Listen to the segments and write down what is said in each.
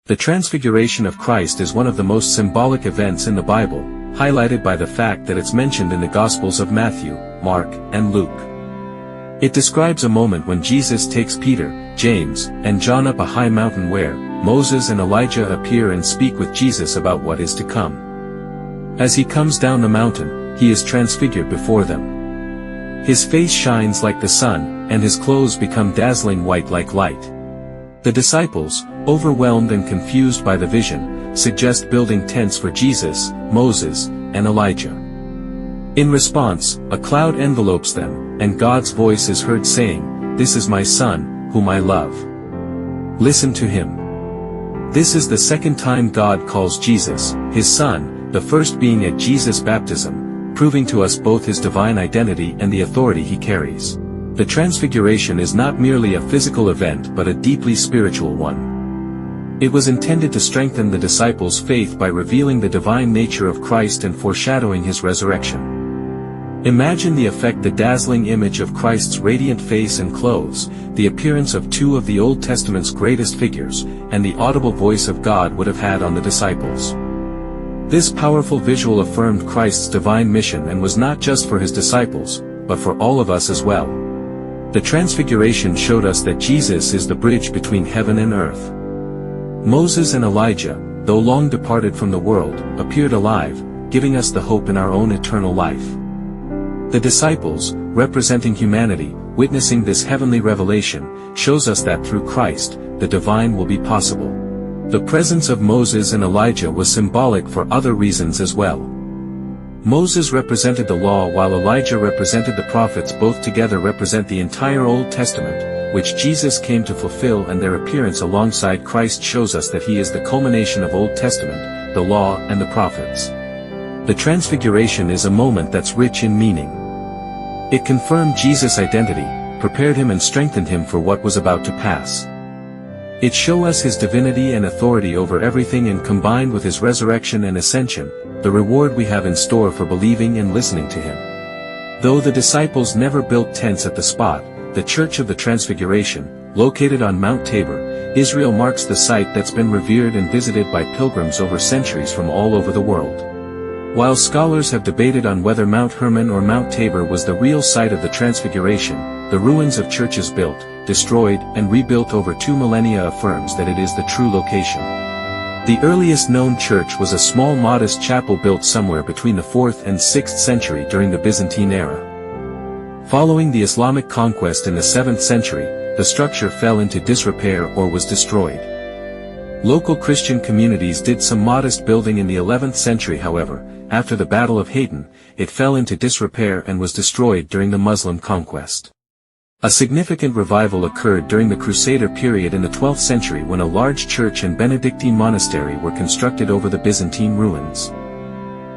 The Transfiguration of Christ is one of the most symbolic events in the Bible, highlighted by the fact that it's mentioned in the Gospels of Matthew, Mark, and Luke. It describes a moment when Jesus takes Peter, James, and John up a high mountain where Moses and Elijah appear and speak with Jesus about what is to come. As he comes down the mountain, he is transfigured before them. His face shines like the sun, and his clothes become dazzling white like light. The disciples, overwhelmed and confused by the vision, suggest building tents for Jesus, Moses, and Elijah. In response, a cloud envelopes them, and God's voice is heard saying, "This is my Son, whom I love. Listen to him." This is the second time God calls Jesus, his Son, the first being at Jesus' baptism, proving to us both his divine identity and the authority he carries. The Transfiguration is not merely a physical event but a deeply spiritual one. It was intended to strengthen the disciples' faith by revealing the divine nature of Christ and foreshadowing his resurrection. Imagine the effect the dazzling image of Christ's radiant face and clothes, the appearance of two of the Old Testament's greatest figures, and the audible voice of God would have had on the disciples. This powerful visual affirmed Christ's divine mission and was not just for his disciples, but for all of us as well. The Transfiguration showed us that Jesus is the bridge between heaven and earth. Moses and Elijah, though long departed from the world, appeared alive, giving us the hope in our own eternal life. The disciples, representing humanity, witnessing this heavenly revelation, shows us that through Christ, the divine will be possible. The presence of Moses and Elijah was symbolic for other reasons as well. Moses represented the law while Elijah represented the prophets. Both together represent the entire Old Testament, which Jesus came to fulfill, and their appearance alongside Christ shows us that he is the culmination of Old Testament, the law and the prophets. The Transfiguration is a moment that's rich in meaning. It confirmed Jesus' identity, prepared him and strengthened him for what was about to pass. It showed us his divinity and authority over everything, and combined with his resurrection and ascension, the reward we have in store for believing and listening to him. Though the disciples never built tents at the spot, the Church of the Transfiguration, located on Mount Tabor, Israel, marks the site that's been revered and visited by pilgrims over centuries from all over the world. While scholars have debated on whether Mount Hermon or Mount Tabor was the real site of the Transfiguration, the ruins of churches built, destroyed, and rebuilt over 2 millennia affirms that it is the true location. The earliest known church was a small modest chapel built somewhere between the 4th and 6th century during the Byzantine era. Following the Islamic conquest in the 7th century, the structure fell into disrepair or was destroyed. Local Christian communities did some modest building in the 11th century. However, after the Battle of Hattin, it fell into disrepair and was destroyed during the Muslim conquest. A significant revival occurred during the Crusader period in the 12th century when a large church and Benedictine monastery were constructed over the Byzantine ruins.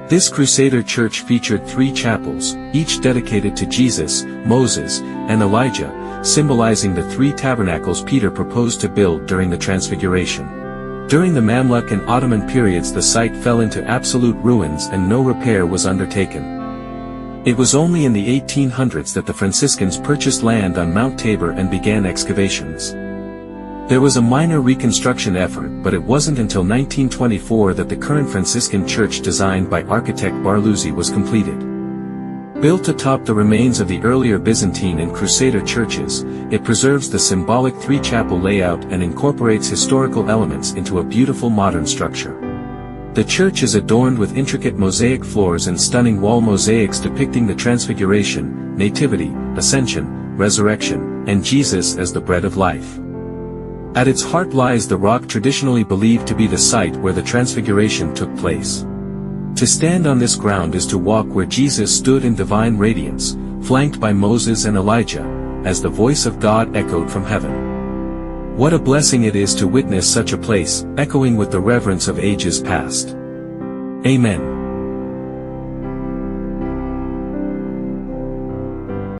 This Crusader church featured 3 chapels, each dedicated to Jesus, Moses, and Elijah, symbolizing the 3 tabernacles Peter proposed to build during the Transfiguration. During the Mamluk and Ottoman periods, the site fell into absolute ruins and no repair was undertaken. It was only in the 1800s that the Franciscans purchased land on Mount Tabor and began excavations. There was a minor reconstruction effort, but it wasn't until 1924 that the current Franciscan church designed by architect Barluzzi was completed. Built atop the remains of the earlier Byzantine and Crusader churches, it preserves the symbolic 3-chapel layout and incorporates historical elements into a beautiful modern structure. The church is adorned with intricate mosaic floors and stunning wall mosaics depicting the Transfiguration, Nativity, Ascension, Resurrection, and Jesus as the bread of life. At its heart lies the rock traditionally believed to be the site where the Transfiguration took place. To stand on this ground is to walk where Jesus stood in divine radiance, flanked by Moses and Elijah, as the voice of God echoed from heaven. What a blessing it is to witness such a place, echoing with the reverence of ages past. Amen.